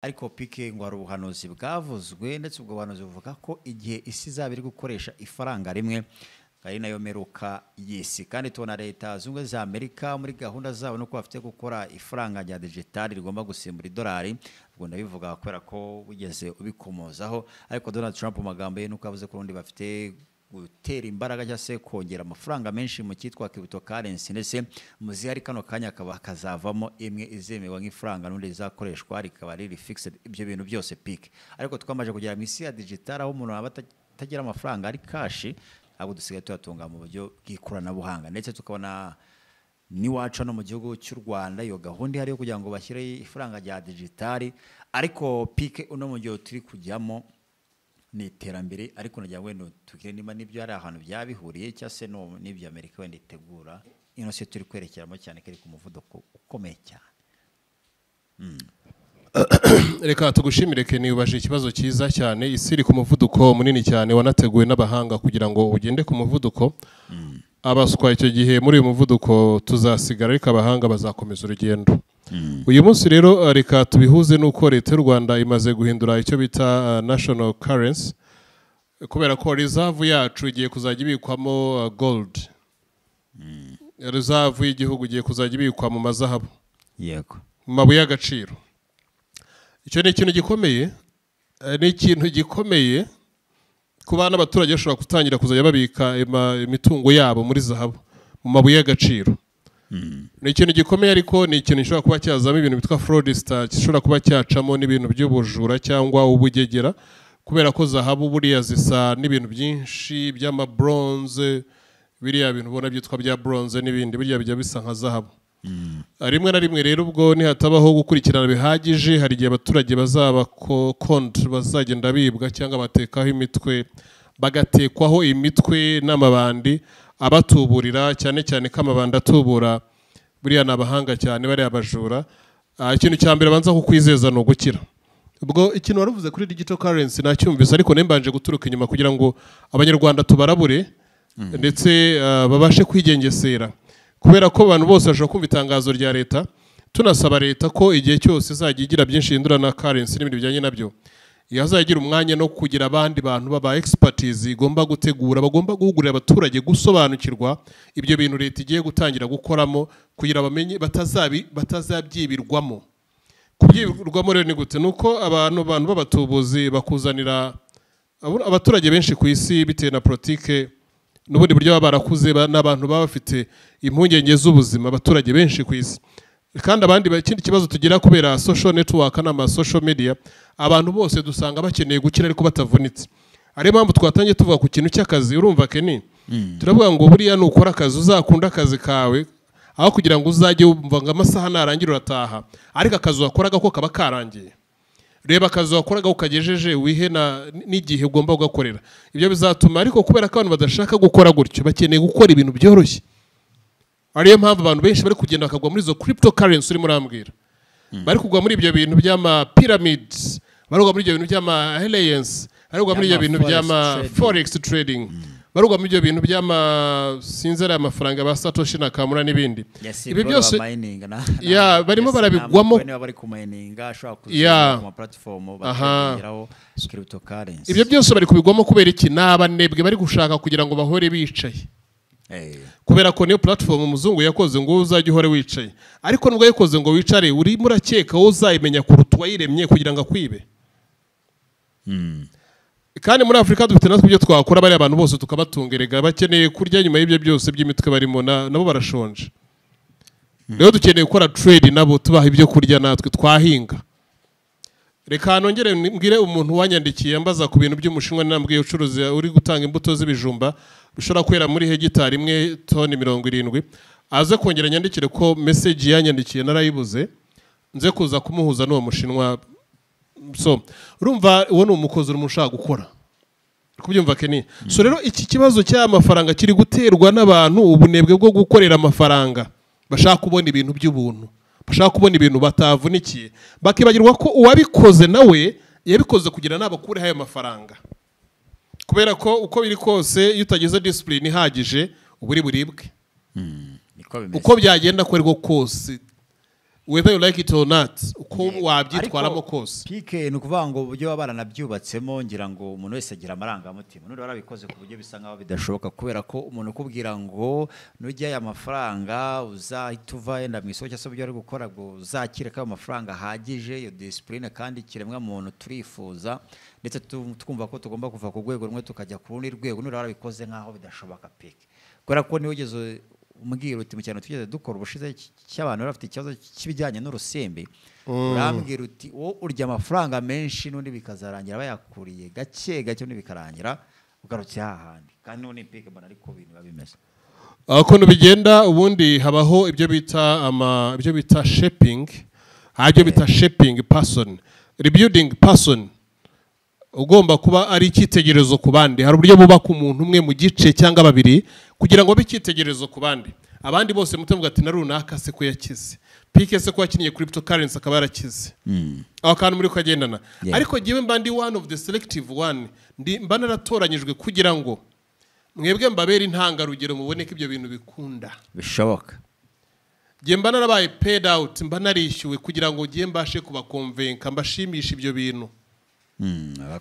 ariko pike ngo hari ubuhanuzi bwavuzwe ndetse ubwo buhanuzi buvuga ko igihe isi izaba iri gukoresha ifaranga rimwe ari nayo meruka y'isi kandi tubona leta zunze za Amerika muri gahunda zabo no ko bafite gukora ifaranga rya digital rigomba gusimbura idolari ubwo ndabivuga kubera ko ugeze ubikomozaho ariko Donald Trump magambo ye nuko avuze ko rundi bafite gutera imbaraga cyase kongera amafaranga menshi mu cyitwa cryptocurrency ndetse muzi hari kano kanya kazavamo imwe izemewe nk'ifaranga n'undi rizakoreshwa rikaba riri fixed ibyo bintu byose peak ariko twamaje kugera mu isi ya digital aho umuntu abatagira amafaranga ari cash abo dusigaye tuyatunga mu buryo bw'ikoranabuhanga ndetse tukabona ni wacu no mu gihugu cy'u Rwanda iyo gahunda hari yo kugira ngo bashyire ifaranga rya digital ariko peak uno mu gihe turi kujyamo ni iterambere ariko nagira ngo tukire niba nibyo ari ahantu byabihuriye cyase no nibyo Amerika wenda itegura ino se turi kwerekeramo cyane kari ku muvuduko ukomeye cyane. Reka tugushimire Kenny ubaje ikibazo cyiza cyane isi iri ku muvuduko munini cyane wanateguwe n'abahanga kugira ngo ugende ku muvuduko abaswa icyo gihe muri uyu muvuduko tuzasigara ariko abahanga bazakomeza urugendo. Uyu munsi rero reka tubihuze nuko leta y'u Rwanda imaze guhindura icyo bita national currency kubera ko reserve yacu igiye kuzajya ibikwamo gold. Reserve y'igihugu igiye kuzajya ibikwa mu mazahabu. Yego. Mu mabuye y'agaciro. Icyo ni ikintu gikomeye ku bana abaturage bashobora gutangira kuzajya babika imitungo yabo muri zahabu mu mabuye y'agaciro. Ni ikintu gikomeye ariko ni ikintu gishobora kuba cyazamo ibintu bitwa fraudster gishobora kuba cyacamo n'ibintu by'ubujura cyangwa ubugegera kubera ko zahabu buriya zisa n'ibintu byinshi by'ama bronze biriya bintu ubona byitwa bya bronze n'ibindi buriya bijya bisa nka zahabu. Rimwe na rimwe rero ubwo nihatabaho gukurikirana bihagije hari igihe abaturage bazaba konti bazagenda bibwa cyangwa batekaho imitwe bagatekwaho imitwe n'amabandi abatuburira cyane cyane ko amabandi atubura buriya nabahanga cyane bari abajura. Ikintu cya mbere banza kukwizeza no gukira ubwo ikintu waruvuze kuri digital currency nacyumvise ariko nembanje guturuka inyuma kugira ngo abanyarwanda tubarabure ndetse babashe kwigengesera kubera ko abantu bose bashobora kumva itangazo rya leta tunasaba leta ko igihe cyose izajya igira byinshi hindura na currency n'ibindi bijyanye nabyo yazagira umwanya no kugira abandi bantu baba expertise igomba gutegura bagomba guhugurira abaturage gusobanukirwa ibyo bintu leta igiye gutangira gukoramo kugira bamenye batazabyibirwamo. Kubyibirwamo rero ni gute nuko abantu b'abatubuzi bakuzanira abaturage benshi ku isi bitewe na politike n'ubundi buryo baba barakuze n'abantu baba bafite impungenge z'ubuzima abaturage benshi ku isi kandi abandi ikindi kibazo tugira kubera social network n'ama social media abantu bose dusanga bakeneye gukira ariko batavunitse ari mpamvu twatangiye tuvuga ku kintu cy'akazi urumva Kenny turavuga ngo buriya nukora akazi uzakunda akazi kawe aho kugira ngo uzajye wumva ngo amasaha narangira urataha ariko akazi wakoraga ko kaba karangiye reba akazi wakoraga ukagejeje wihena n'igihe ugomba gukorera ibyo bizatuma ariko kubera ko abantu badashaka gukora gutyo bakeneye gukora ibintu byoroshye ariyo mpamvu abantu benshi bari kugenda bakagwa muri zo cryptocurrency urimo urambwira bari kugwa muri ibyo bintu by'ama pyramids bari kugwa muri ibyo bintu by'ama alliance bari kugwa muri ibyo bintu by'ama forex trading bari kugwa muri ibyo bintu by'ama sinzera amafaranga ba Satoshi Nakamura n'ibindi ibi byose barimo barabigwamo bari ku mining ashobora kuza ku platform bakageraho cryptocurrency ibyo byose bari kubigwamo kubera iki nabanebwe bari gushaka kugira ngo bahore bicaye kubera ko niyo platform umuzungu yakoze ngo uzajye uhore wicaye ariko nubwo yakoze ngo wicare uri murakeka wowe uzayimenya kuruta uwayiremye kugira ngo akwibe. Kandi muri Afrika dufite natwe ibyo twakora bari abantu bose tukabatungerega bakeneye kurya nyuma y'ibyo byose by'imitwe barimo nabo barashonje rero dukeneye gukora trade nabo tubaha ibyo kurya natwe twahinga. Reka nongere mbwire umuntu wanyandikiye ambaza ku bintu by'umushinwa nambwiye ucuruzi uri gutanga imbuto z'ibijumba bishobora kwera muri hegitari imwe toni 70 aze kongera nyandikire ko message yanyandikiye narayibuze nze kuza kumuhuza n'uwo mushinwa. So urumva uwo ni umukozi uri mushaka gukora kubyumva Kenny. So rero iki kibazo cy'amafaranga kiri guterwa n'abantu ubunebwe bwo gukorera amafaranga bashaka kubona ibintu by'ubuntu bashaka kubona ibintu batavunikiye bakibagirwa ko uwabikoze nawe yabikoze kugira nabakure hayo mafaranga kubera ko uko biri kose iyo utageze discipline ihagije uburi buribwe uko byagenda kwerego kose whether you like it or not uko wabyitwaramo kose. Pike ni ukuvuga ngo uburyo baba baranabyubatsemo ngira ngo umuntu wese agira amarangamutima n'undi warabikoze ku buryo bisa nkaho bidashoboka kubera ko umuntu ukubwira ngo nujya aya mafaranga uzahita uva yenda mu isoko cyangwa se uburyo ari gukora ngo uzakire ko ayo mafaranga ahagije iyo discipline kandi kiremwa muntu turifuza ndetse twumva ko tugomba kuva ku rwego rumwe tukajya ku rundi rwego n'undi warabikoze nkaho bidashoboka Pike kubera ko niwe ugeze umbwira uti mu cyane tugeze dukora ubushize cy'abantu bafite ikibazo cy'ibijyanye n'urusembe urambwira uti wo urya amafaranga menshi n'undi bikazarangira bayakuriye gake gake n'undi bikarangira ugarutse hahandi kandi n'undi Pike mbona ariko ibintu biba bimeze ukuntu bigenda ubundi habaho ibyo bita shaping ibyo bita shaping person rebuilding person ugomba kuba ari icyitegererezo ku bandi hari uburyo bubaka umuntu umwe mu gice cyangwa babiri kugira ngo b'icyitegererezo ku bandi abandi bose mutemuga ati na runaka se ko yakize Pike se ko yakiniye cryptocurrency akaba yarakize aho kantu muri kagendana ariko giwe mbandi one of the selective one mba naratoranyijwe kugira ngo mwebwe mbabera intangarugero muboneke ibyo bintu bikunda bishoboka giye mba narabaye paid out mba narishyuwe kugira ngo giye mbashe kubakonvenka mbashimisha ibyo bintu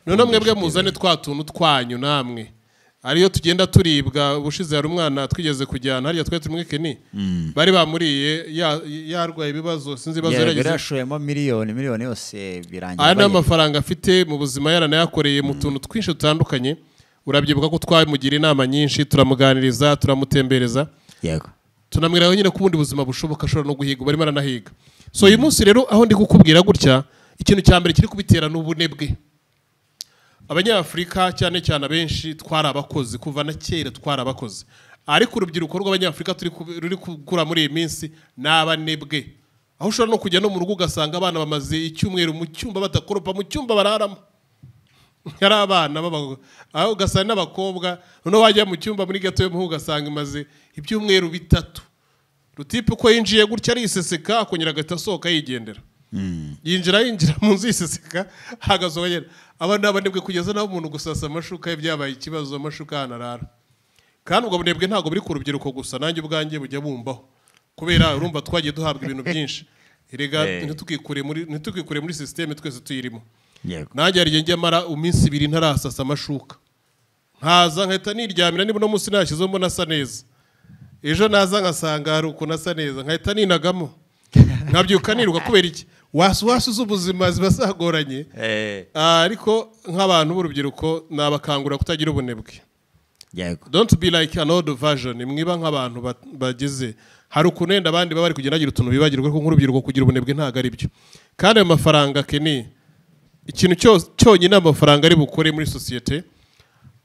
none mwebwe muzane twa tuntu twanyu namwe ariyo tugenda turibwa ubushize hari umwana twigeze kujyana hariya twari turi Keni bari bamuriye yarwaye ibibazo sinzi ibibazo yaragize yarashoyemo miliyoni yose birangira aya n'amafaranga afite mu buzima yaranayakoreye mu tuntu twinshi dutandukanye urabyibuka ko twamugira inama nyinshi turamuganiriza turamutembereza yego tunamwira nyine ko ubundi buzima bushoboka ashobora no guhiga barimo aranahiga so uyu munsi rero aho ndi gukubwira gutya ikintu cya mbere kiri kubitera n'ubunebwe Abanyafrika cyane cyane abenshi twarabakoze kuva na kera twarabakoze ariko urubyiruko rw'Abanyafrika ruri gukura muri iyi minsi n'abanebwe aho ushobora no kujya no mu rugo ugasanga abana bamaze icyumweru mu cyumba batakoropa mu cyumba bararamo yari abana aho ugasanga n'abakobwa noneho wajya mu cyumba muri gato yo muhu ugasanga imaze ibyumweru bitatu rutipe uko yinjiye gutya ariseseka akongera agahita asohoka yigendera yinjira mu nzu yiseseka hagasohokera abana banebwe kugeza naho umuntu gusasa amashuka byabaye ikibazo amashuka hanarara kandi ubwo bunebwe ntago buri ku rubyiruko gusa nanjye ubwanjye bujya bumbaho kubera urumva twagiye duhabwa ibintu byinshi erega ntitukikure muri systeme twese tuyirimo nanjye hari njye mara iminsi 2 ntarasasa amashuka nkaza nkahita niryamira niba no munsi nashyizeho mbona asa neza ejo naza nkasanga hari ukuntu asa neza nkahita ninagamo nkabyuka niruka kubera iki wasuwasi z'ubuzima ziba zagoranye ariko nk'abantu b'urubyiruko nabakangura kutagira ubunebwe don't be like an old version mwiba nk'abantu bagize hari ukunenda abandi baba bari kugenda bagira utuntu bibagirwa ko nk'urubyiruko kugira ubunebwe ntago ari byo kandi ayo mafaranga Keni ikintu cyonyine amafaranga ari bukore muri societe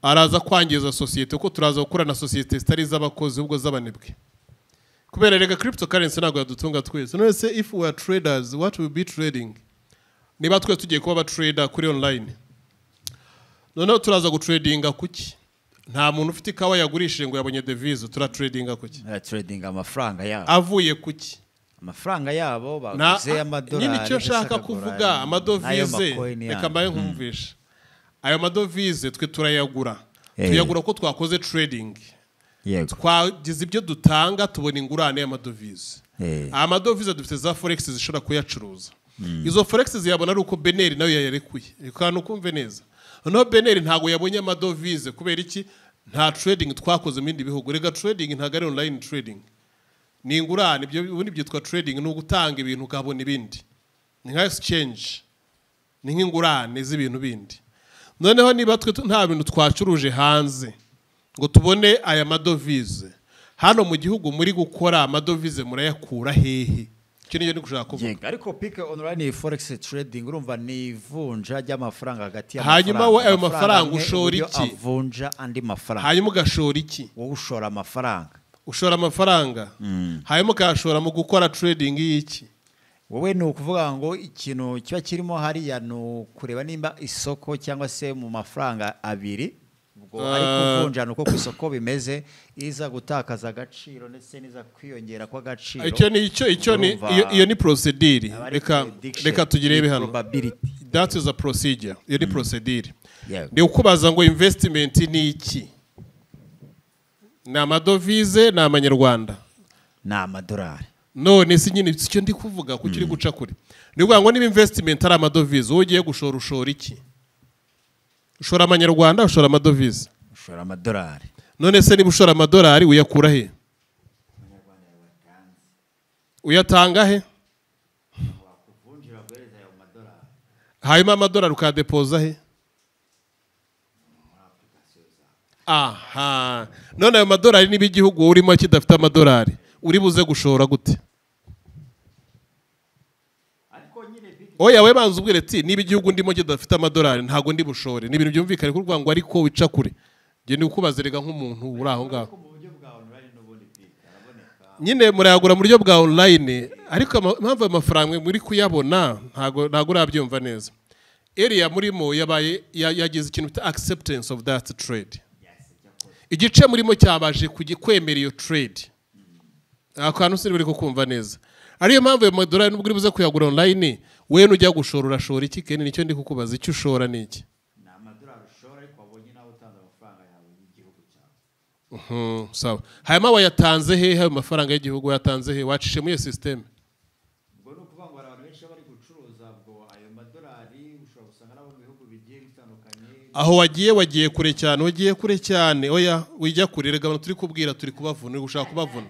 araza kwangiza societe uko turaza gukora na societe zitari z'abakozi ubwo z'abanebwe kubera rega cryptocurrency ntago yadutunga twese none se if we are traders what will be trading niba twe tugiye kuba ba trader kuri online noneho turaza gutradinga kuki nta muntu ufite ikawa yagurishije ngo yabonye devise turatradinga kuki trading amafaranga yabo avuye kuki amafaranga yabo baguze amadolari nyine icyo shaka kuvuga amadovize reka mbaye nkumvisha ayo madovize twe turayagura tuyagura ko twakoze trading twagize ibyo dutanga tubona ingurane y'amadovize amadovize dufite za forex zishobora kuyacuruza izo forex ziyabona ari uko Beneri nayo yayarekuye kandi ukumve neza noneho Beneri ntago yabonye amadovize kubera iki nta trading twakoze mu bindi bihugu rega trading ntago ari online trading ni ingurane ubundi byitwa trading ni ugutanga ibintu ukabona ibindi ni nka exchange ni nk'ingurane z'ibintu bindi noneho niba twe nta bintu twacuruje hanze ngo tubone aya madovize hano mu gihugu muri gukora amadovize murayakura hehe icyo niyo ndikushaka kuvuga ariko Pike online forex trading urumva ni ivunja ry'amafaranga hagati y'amafaranga hanyuma ayo mafaranga ushora iki avunja andi mafaranga hanyuma ugashora iki wowe ushora amafaranga hanyuma ukashora mu gukora trading y'iki wowe ni ukuvuga ngo ikintu kiba kirimo hariya ni ukureba nimba isoko cyangwa se mu mafaranga abiri ariko kuvunjana uko ku isoko bimeze iza gutakaza agaciro ndetse niza kwiyongera kwa gaciro iyo ni procedure reka tugirebe hano that is a procedure iyo ni procedure ndi ukubaza ngo investment ni iki ni amadovize ni amanyarwanda ni amadolari none si nyine icyo ndi kuvuga ku kiri guca kuri ni ukuvuga ngo niba investment ari amadovize wowe ugiye gushora ushora iki ushora amanyarwanda ushora amadovize ushora amadolari none se niba ushora amadolari uyakura he uyatanga he hanyuma amadolari ukadepoza he aha none ayo madolari niba igihugu urimo kidafite amadolari uri buze gushora gute oya we banza ubwire ati niba igihugu ndimo kidafite amadolari ntago ndi bushore ni ibintu byumvikane kuvuga ngo ariko wica kure nge ni ukubazerega nk'umuntu uri aho ngaho nyine murayagura mu buryo bwa online ariko impamvu amafaranga muri kuyabona ntago urabyumva neza area murimo yabaye yagize ikintu bita acceptance of that trade igice murimo cyabaje kugikwemera iyo trade akantu siri buri kukumva neza ariyo mpamvu ayo madolari nubwo uri buze kuyagura online we nujya gushora urashora iki kene nicyo ndi kukubaza icyo ushora ni iki ni amadolari ushora ariko wabonye nawe utanze amafaranga yawe y'igihugu cyawe sawa hanyuma wayatanze he ayo mafaranga y'igihugu wayatanze he wacishe muri iyo system ubwo ni ukuvuga ngo abantu benshi bari gucuruza ubwo ayo madolari ushobora gusanga nabo mu bihugu bigiye bitandukanye aho wagiye kure cyane oya wijya kure rega abantu turi kubwira turi kubavuna uri gushaka kubavuna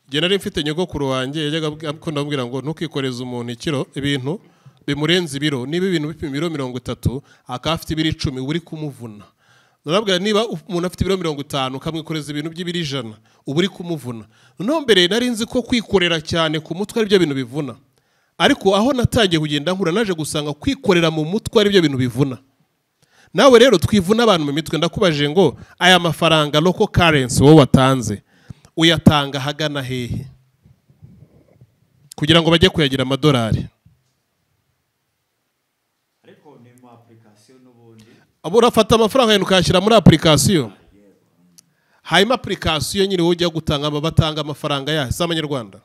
Jye nari mfite nyogokuru wanjye yajyaga akunda ambwira ngo ntukikoreze umuntu ikiro ibintu bimurenze ibiro niba ibintu bipima ibiro 30 akafite ibiro 10 uri kumuvuna narabwira niba umuntu afite ibiro 50 ukamwikoreza ibintu by'ibiro 100 uba uri kumuvuna no mbere nari nzi ko kwikorera cyane ku mutwe ari byo bintu bivuna ariko aho natangiye kugenda nkura naje gusanga kwikorera mu mutwe ari byo bintu bivuna nawe rero twivuna abantu mu mitwe ndakubaje ngo aya mafaranga local currency wowe watanze uyatanga hagana hehe kugira ngo bajye kuyagira amadolari ariko ni mu application n'ubundi urafata amafaranga yawe ukayashyira muri application hanyuma application nyine wowe ujya gutanga batanga amafaranga yahe si amanyarwanda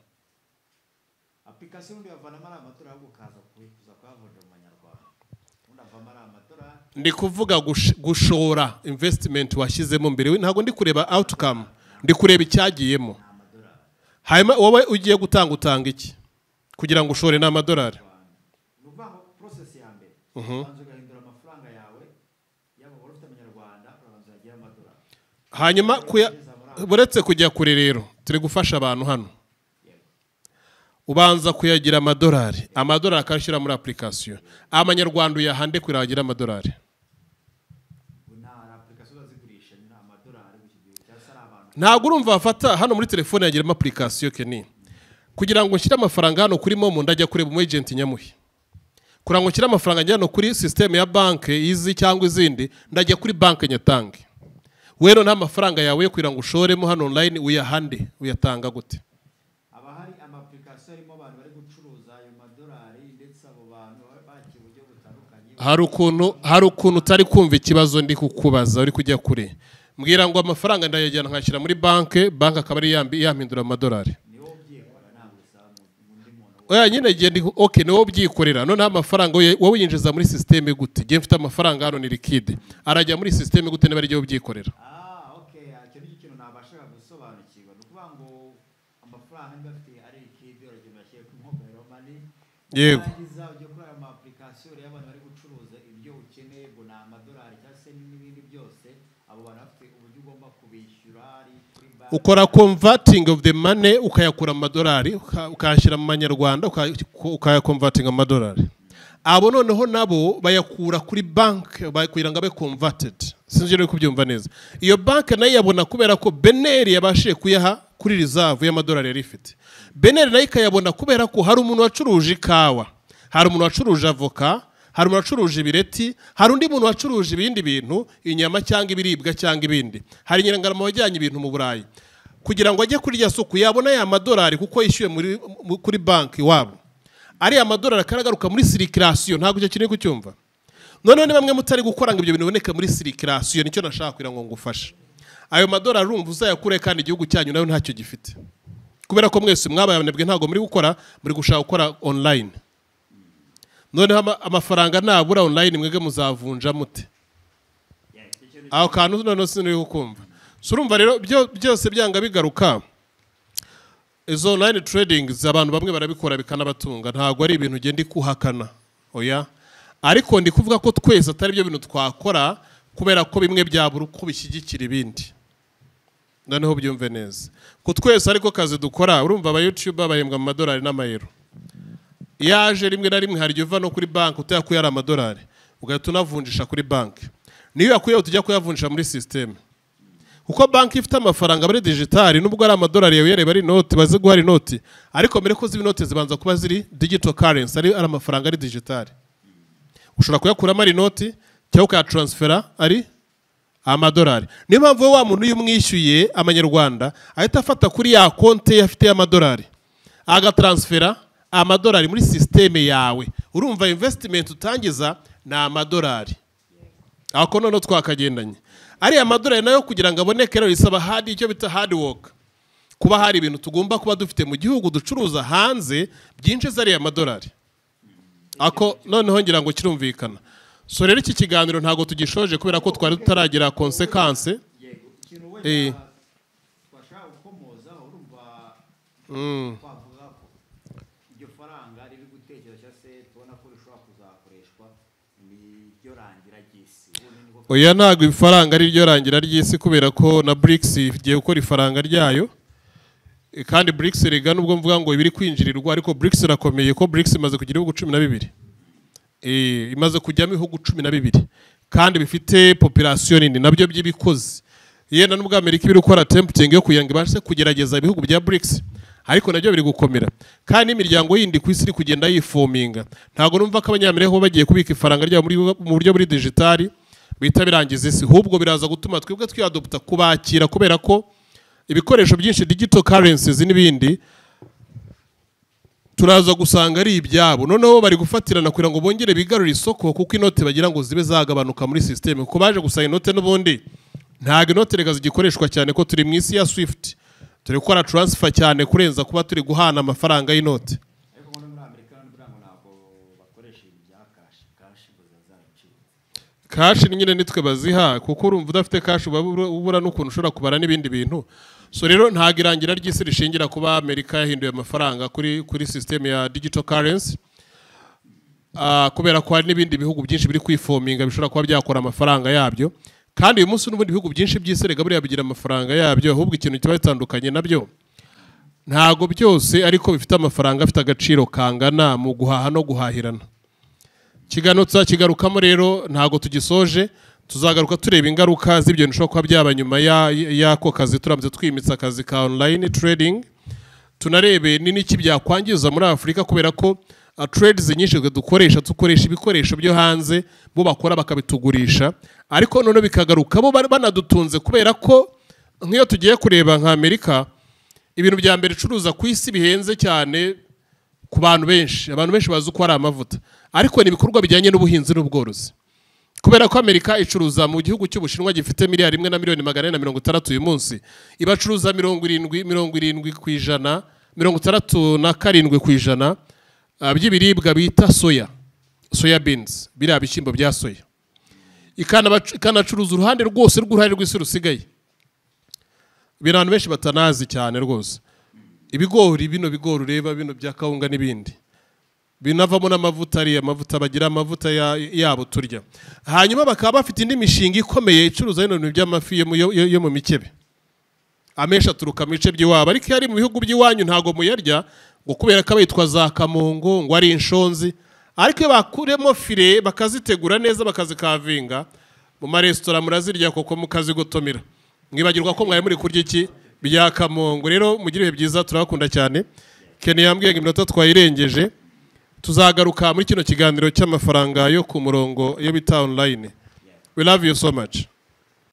application ndi yavanamo ari amadolari gukaza kuza kuyavunja mu manyarwanda unavamo ari amadolari ndi kuvuga gushora investment washyizemo mbere ntago ndi kureba outcome ndi kureba icyagiyemo hanyuma wowe ugiye utanga iki kugira ngo ushore n'amadolari nuvuga ngo process ya mbere ubanza ugahindura amafaranga yawe yaba wari ufite amanyarwanda ubanza uyagira amadolari hanyuma buretse kujya kure rero turi gufasha abantu hano ubanza kuyagira amadolari akashyira muri application amanyarwanda uyahande kugira agira amadolari ntabwo urumva wafata hano muri telefone yagiramo application keni kugira ngo nshyire amafaranga hano kuri momo ndajya kureba umu agent nyamuhe kugira ngo nshyire amafaranga njya hano kuri system ya banke izi cyangwa izindi ndajya kuri banke nyatange wero nta mafaranga yawe kugira ngo ushoremo hano online uyahande uyatanga gute aba hari ama application arimo abantu bari gucuruza ayo madolari ndetse abo bantu baki uburyo butandukanye hari ukuntu utari kumva ikibazo ndi kukubaza uri kujya kure mbwira ngo amafaranga ndayajyana nkashyira muri banke akaba ari yampindura amadolari oya nyine giye okay niwo byikorera none amafaranga wowe yinjiza muri system gute giye mfite amafaranga hano ni liquide arajya muri system gute niba ari giye byikorera okay icyo ni ikintu nabashaka gusobanukirwa nukuvuga ngo amafaranga ndafite ari liquide urajya mashyira ku mobile money yego ujye kuri ama application y'abantu bari gucuruza ibyo ukeneye ngo na amadolari cyangwa se n'ibindi byose abo bantu bafite uburyo ugomba kubishyura ari kuri bank ukora converting of the money ukayakura amadolari ukayashyira mu manyarwanda ukayaconverting amadolari abo noneho nabo bayakura kuri bank kugira ngo abe converted sinzi rero kubyumva neza iyo bank nayo yabona kubera ko Beneri yabashije kuyaha kuri reserve y'amadolari yari ifite Beneri nayo ikayabona kubera ko hari umuntu wacuruje ikawa hari umuntu wacuruje avoka hari umuntu wacuruje ibireti hari undi muntu wacuruje ibindi bintu inyama cyangwa ibiribwa cyangwa ibindi hari nyirangarama wajyanye ibintu mu Burayi kugira ngo ajye kuri ya soko yabona ya madolari kuko yishyuye kuri banki wabo ari amadolari akaragaruka muri circulation ntabwo icyo kintu kucyumva none bamwe mutari gukora ngo ibyo bintu biboneke muri circulation nicyo nashaka kugira ngo ngufashe ayo madolari urumva uzayakure kandi igihugu cyanyu nayo ntacyo gifite kubera ko mwese mwabaye abanebwe ntabwo muri gukora muri gushaka gukora online none amafaranga nabura online mwege muzavunja mute aho kantu none sinuri kukumva surumva rero byose byanga bigaruka izo online trading abantu bamwe barabikora bikanabatunga, ntabwo ari ibintu ugenda kuhakana oya, ariko ndi kuvuga ko twese atari byo bintu twakora kubera ko bimwe byabura uko bishyigikira ibindi. Noneho byumve neza ko twese ariko kazi dukora. Urumva aba YouTube bahembwa mu madolari n'amayero, yaje rimwe na rimwe hari uva no kuri banki utayakuye ari amadolari ugahita unavunjisha kuri banki, niyo yakuye tujya kuyavunjisha muri system, kuko banki ifite amafaranga bari digitali, nubwo ari amadolari yawe yareba ari inoti baze guhari inoti, ariko mbere ko ziba inoti zibanza kuba ziri digital currency, ari amafaranga ari digitali. Ushobora kuyakuramo ari inoti cyangwa ukayatransfera ari amadolari. Niyo mpamvu wa muntu yumwishyuye amanyarwanda ahita afata kuri ya konti afite y'amadolari agatransfera amadolari muri systeme yawe. Urumva investment utangiza na amadolari. Ako none twakagendanye. Ari amadolari nayo kugira ngo aboneke rero isaba hard, icyo bita hard work. Kuba hari ibintu tugomba kuba dufite mu gihugu ducuruza hanze byinshi zari amadolari. Ako noneho ngira ngo kirumvikana. So rero iki kiganiro ntago tugishoje kubera ko twari tutaragira consequence. Twashaka gukomoza urumva twavuga ko iryo faranga riri gutekereza se tubona ko rishobora kuzakoreshwa n'iryo rangira ry'isi. Oya, ntago ifaranga ari ryo rangira ry'isi kubera ko na BRICS igiye gukora ifaranga ryayo, kandi BRICS rega nubwo mvuga ngo ibiri kwinjirirwa, ariko BRICS irakomeye ko BRICS imaze kugira ibihugu 12. Imaze kujyamo ibihugu 12 kandi bifite population nini nabyo by'ibikozi. Yenda nubwo Amerika ibiri gukora tempting yo kuyanga ibashe kugerageza ibihugu bya BRICS, ariko nabyo biri gukomera, kandi imiryango yindi ku isi iri kugenda yifominga. Ntago numva ko abanyamerika bo bagiye kubika ifaranga ryabo mu buryo buri digitali bita birangiza isi, hubwo biraza gutuma twebwe twiadopta kubakira, kubera ko ibikoresho byinshi digital currencies n'ibindi turaza gusanga ari ibyabo. Noneho bari gufatirana kugira ngo bongere bigarura isoko, kuko inote bagira ngo zibe zagabanuka muri system, kuko baje gusanga inote n'ubundi ntago inote rega zigikoreshwa cyane, ko turi mu isi ya Swift, turi gukora transfer cyane kurenza kuba turi guhana amafaranga y'inote. Ariko muri Amerika ntabwo bakoresha ibya cash bazazaracira. Cash nyine nitwe baziha, kuko urumva udafite cash ubura n'ukuntu ushobora kubara n'ibindi bintu. So rero ntago irangira ry'isi rishingira kuba Amerika yahinduye amafaranga kuri system ya digital currency, kubera ko hari n'ibindi bihugu byinshi biri kwifominga bishobora kuba byakora amafaranga yabyo, kandi uyu munsi n'ubundi bihugu byinshi by'isi rega buriya bigira amafaranga yabyo, ahubwo ikintu kiba bitandukanye nabyo ntago byose ariko bifite amafaranga afite agaciro kangana mu guhaha no guhahirana. Kiganiro tuzakigarukamo rero, ntago tugisoje, tuzagaruka tureba ingaruka z'ibyo bishobora kuba byaba nyuma y'ako kazi turamutse twimitsa akazi ka online trading. Tunarebe n'iki byakwangiza muri Afurika, kubera ko trades nyinshi dukoresha ibikoresho byo hanze, bo bakora bakabitugurisha, ariko none bikagaruka bo banadutunze, kubera ko nk'iyo tugiye kureba nka Amerika, ibintu bya mbere icuruza ku isi bihenze cyane ku bantu benshi. Abantu benshi bazi ko ari amavuta, ariko ni ibikorwa bijyanye n'ubuhinzi n'ubworozi, kubera ko Amerika icuruza mu gihugu cy'Ubushinwa gifite miliyari 1,460,000 uyu munsi, ibacuruza 67% by'ibiribwa bita soya beans, biriya bishyimbo bya soya. Ikanacuruza uruhande rwose rw'uruhare rw'isi rusigaye, abantu benshi batanazi cyane rwose. Ibigori, bino bigori ureba bino bya kawunga n'ibindi binavamo n'amavuta, ari amavuta bagira amavuta yabo turya. Hanyuma bakaba bafite indi mishinga ikomeye icuruza ibintu by'amafi yo mu mikebe, amesha aturuka mu bice by'iwabo, ariko yari mu bihugu by'iwanyu ntago muyarya, ngo kubera ko abitwa za kamongo ngo ari inshonzi. Ariko iyo bakuremo file bakazitegura neza bakazikavinga mu maresitora, murazirya koko mukazigotomera, mwibagirwa ko mwari muri kurya iki bya kamongo. Rero mugire ibihe byiza, turabakunda cyane. Ken yambwiye ngo iminota twayirengeje, tuzagaruka muri kino kiganiro cy'amafaranga yo ku murongo yo bita online. We love you so much.